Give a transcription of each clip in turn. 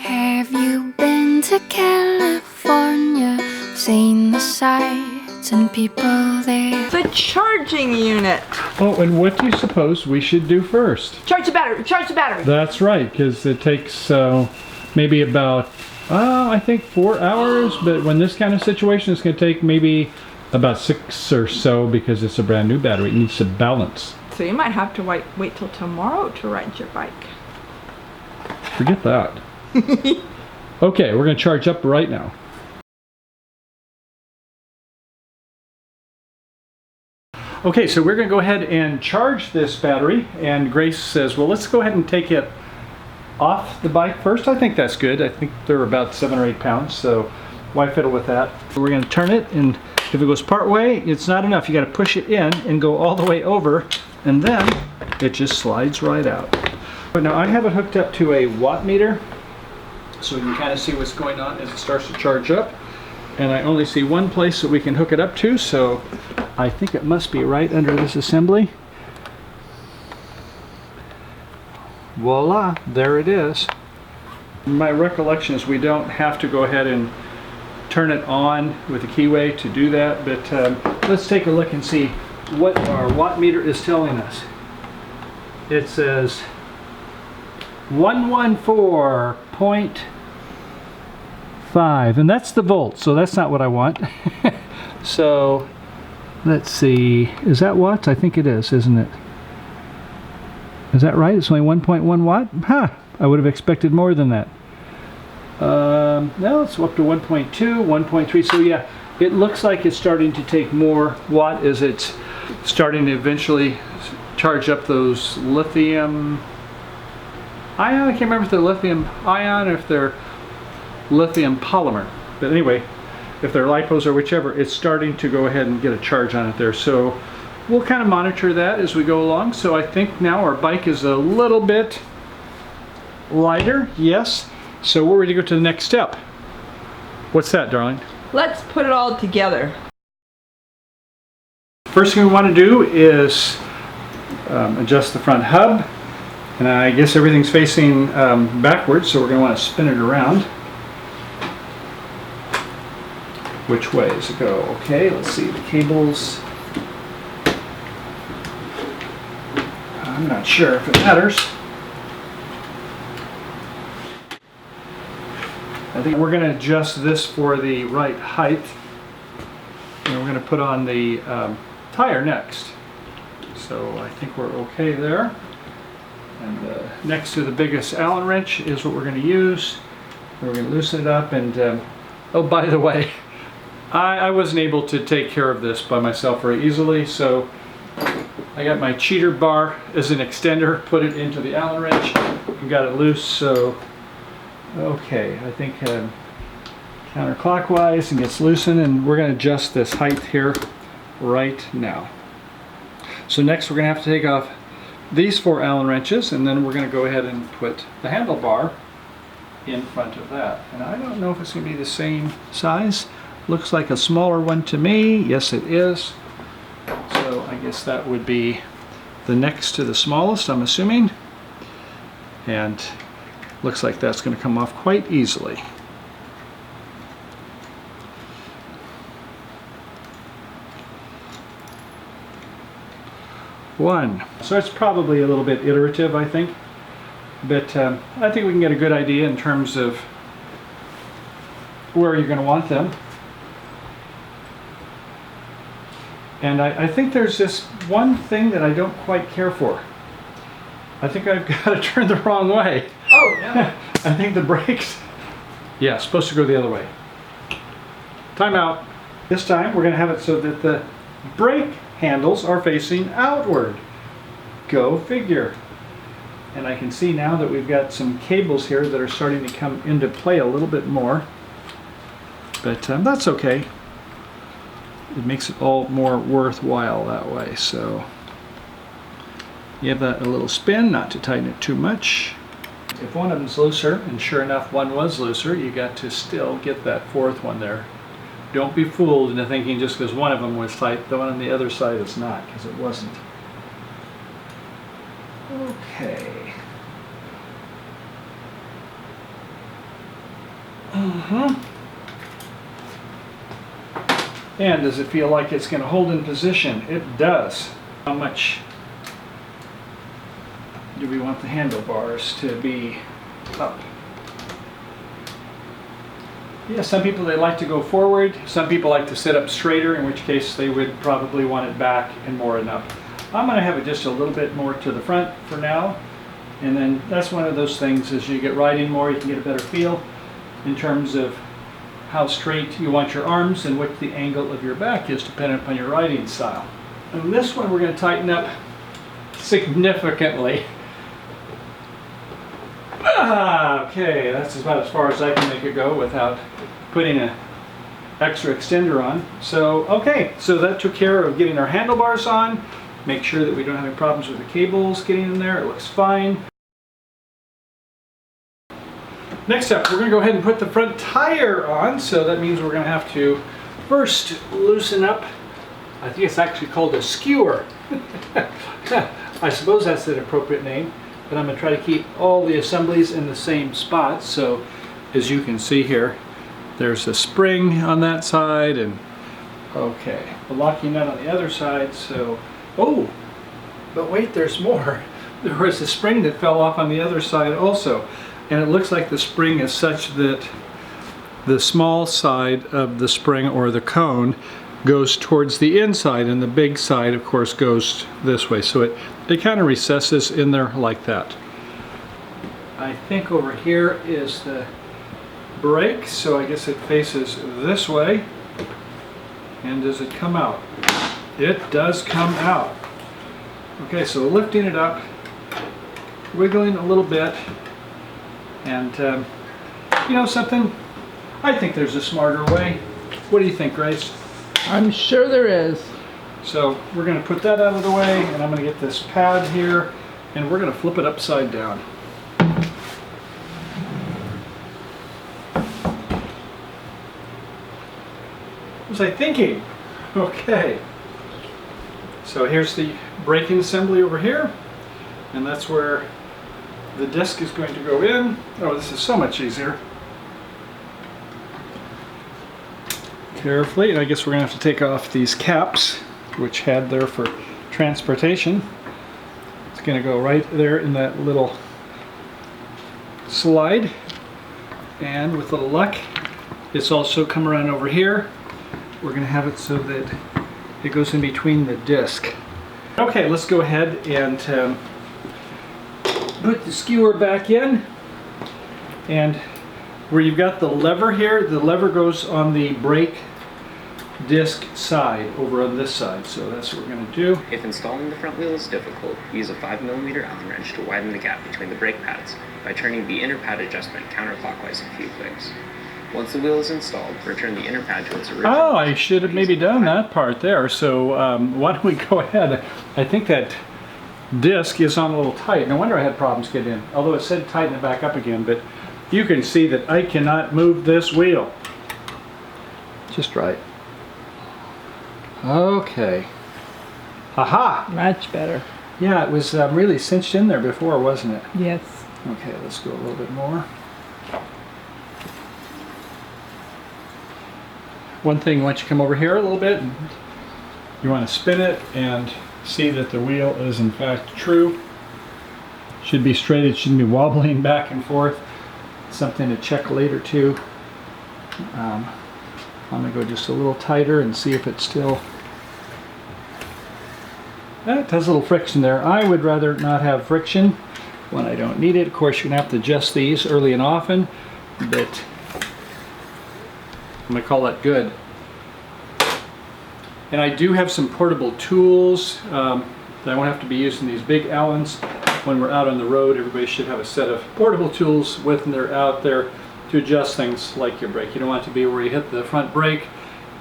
Have you been to California? Seen the sights and people there? The charging unit. Oh, and what do you suppose we should do first? Charge the battery, charge the battery. That's right, because it takes maybe about, I think 4 hours, but when this kind of situation, it's going to take maybe about 6 or so because it's a brand new battery. It needs to balance. So you might have to wait till tomorrow to ride your bike. Forget that. Okay, we're going to charge up right now. Okay, so we're going to go ahead and charge this battery, and Grace says, well, let's go ahead and take it off the bike first. I think that's good. I think they're about 7 or 8 pounds, so why fiddle with that? We're going to turn it, and if it goes part way, it's not enough. You got to push it in and go all the way over, and then it just slides right out. But now I have it hooked up to a watt meter, so we can kind of see what's going on as it starts to charge up. And I only see one place that we can hook it up to, so I think it must be right under this assembly. Voila, there it is. My recollection is we don't have to go ahead and turn it on with the keyway to do that, but let's take a look and see what our watt meter is telling us. It says 114.5, and that's the volts, so that's not what I want. So let's see, is that watts? I think it is, isn't it? Is that right? It's only 1.1 watt? Huh, I would have expected more than that. Now it's up to 1.2, 1.3, so yeah, it looks like it's starting to take more watt as it's starting to eventually charge up those lithium ion. I can't remember if they're lithium ion or if they're lithium polymer, but anyway, if they're lipos or whichever, it's starting to go ahead and get a charge on it there. So we'll kind of monitor that as we go along. So I think now our bike is a little bit lighter, yes. So we're ready to go to the next step. What's that, darling? Let's put it all together. First thing we want to do is adjust the front hub. And I guess everything's facing backwards, so we're going to want to spin it around. Which way does it go? Okay, let's see the cables. I'm not sure if it matters. I think we're going to adjust this for the right height. And we're going to put on the tire next. So I think we're okay there. And next to the biggest Allen wrench is what we're going to use. We're going to loosen it up, and oh, by the way, I wasn't able to take care of this by myself very easily, so I got my cheater bar as an extender, put it into the Allen wrench, and got it loose. So okay, I think counterclockwise and gets loosened, and we're going to adjust this height here right now. So next we're going to have to take off these 4 Allen wrenches, and then we're going to go ahead and put the handlebar in front of that. And I don't know if it's going to be the same size. Looks like a smaller one to me. Yes, it is. So I guess that would be the next to the smallest, I'm assuming. And looks like that's going to come off quite easily. One. So it's probably a little bit iterative, I think. But I think we can get a good idea in terms of where you're going to want them. And I think there's this one thing that I don't quite care for. I think I've got to turn the wrong way. Oh, no. I think the brakes, yeah, supposed to go the other way. Time out. This time we're going to have it so that the brake handles are facing outward. Go figure. And I can see now that we've got some cables here that are starting to come into play a little bit more. But that's okay. It makes it all more worthwhile that way. So give that a little spin, not to tighten it too much. If one of them's looser, and sure enough one was looser, you got to still get that 4th one there. Don't be fooled into thinking just because one of them was tight, the one on the other side is not, because it wasn't. Okay. And does it feel like it's going to hold in position? It does. How much do we want the handlebars to be up? Yeah, some people, they like to go forward. Some people like to sit up straighter, in which case they would probably want it back and more and up. I'm going to have it just a little bit more to the front for now. And then that's one of those things, as you get riding more, you can get a better feel in terms of how straight you want your arms and what the angle of your back is depending upon your riding style. And this one we're going to tighten up significantly. Okay, that's about as far as I can make it go without putting an extra extender on. So, okay, so that took care of getting our handlebars on. Make sure that we don't have any problems with the cables getting in there. It looks fine. Next up, we're going to go ahead and put the front tire on. So that means we're going to have to first loosen up. I think it's actually called a skewer. I suppose that's an appropriate name. But I'm going to try to keep all the assemblies in the same spot. So as you can see here, there's a spring on that side, and okay, the locking nut on the other side. So, oh, but wait, there's more. There was a spring that fell off on the other side also. And it looks like the spring is such that the small side of the spring, or the cone, goes towards the inside, and the big side, of course, goes this way. So it kind of recesses in there like that. I think over here is the brake, so I guess it faces this way. And does it come out? It does come out. Okay, so lifting it up, wiggling a little bit, and you know something? I think there's a smarter way. What do you think, Grace? I'm sure there is. So we're going to put that out of the way, and I'm going to get this pad here, and we're going to flip it upside down. What was I thinking? Okay. So here's the braking assembly over here, and that's where the disc is going to go in. Oh, this is so much easier. Carefully, and I guess we're going to have to take off these caps, which had there for transportation. It's going to go right there in that little slide, and with a little luck, it's also come around over here. We're going to have it so that it goes in between the disc. Okay, let's go ahead and put the skewer back in, and where you've got the lever here, the lever goes on the brake disc side, over on this side. So that's what we're going to do. If installing the front wheel is difficult, use a 5mm Allen wrench to widen the gap between the brake pads by turning the inner pad adjustment counterclockwise a few clicks. Once the wheel is installed, return the inner pad to its original. Oh, I should have maybe done that part there. So why don't we go ahead? I think that disc is on a little tight. No wonder I had problems getting in. Although it said tighten it back up again, but you can see that I cannot move this wheel. Just right. Okay. Aha! Much better. Yeah, it was really cinched in there before, wasn't it? Yes. Okay, let's go a little bit more. One thing, once you come over here a little bit, you want to spin it and see that the wheel is in fact true. Should be straight, it shouldn't be wobbling back and forth. Something to check later too. I'm going to go just a little tighter and see if it's still... It has a little friction there. I would rather not have friction when I don't need it. Of course, you're going to have to adjust these early and often, but I'm going to call that good. And I do have some portable tools that I won't have to be using these big Allens. When we're out on the road, everybody should have a set of portable tools with them. They're out there to adjust things like your brake. You don't want it to be where you hit the front brake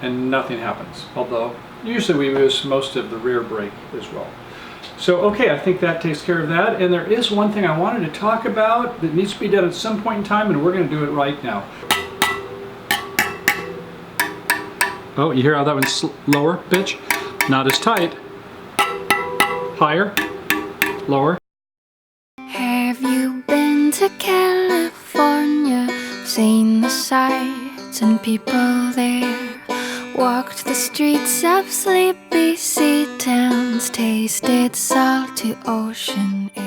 and nothing happens. Although usually we use most of the rear brake as well. So okay, I think that takes care of that. And there is one thing I wanted to talk about that needs to be done at some point in time, and we're going to do it right now. Oh, you hear how that one's lower pitch? Not as tight. Higher, lower. Have you been to California? seen the sights and people there, walked the streets of sleepy sea towns, tasted salty ocean air.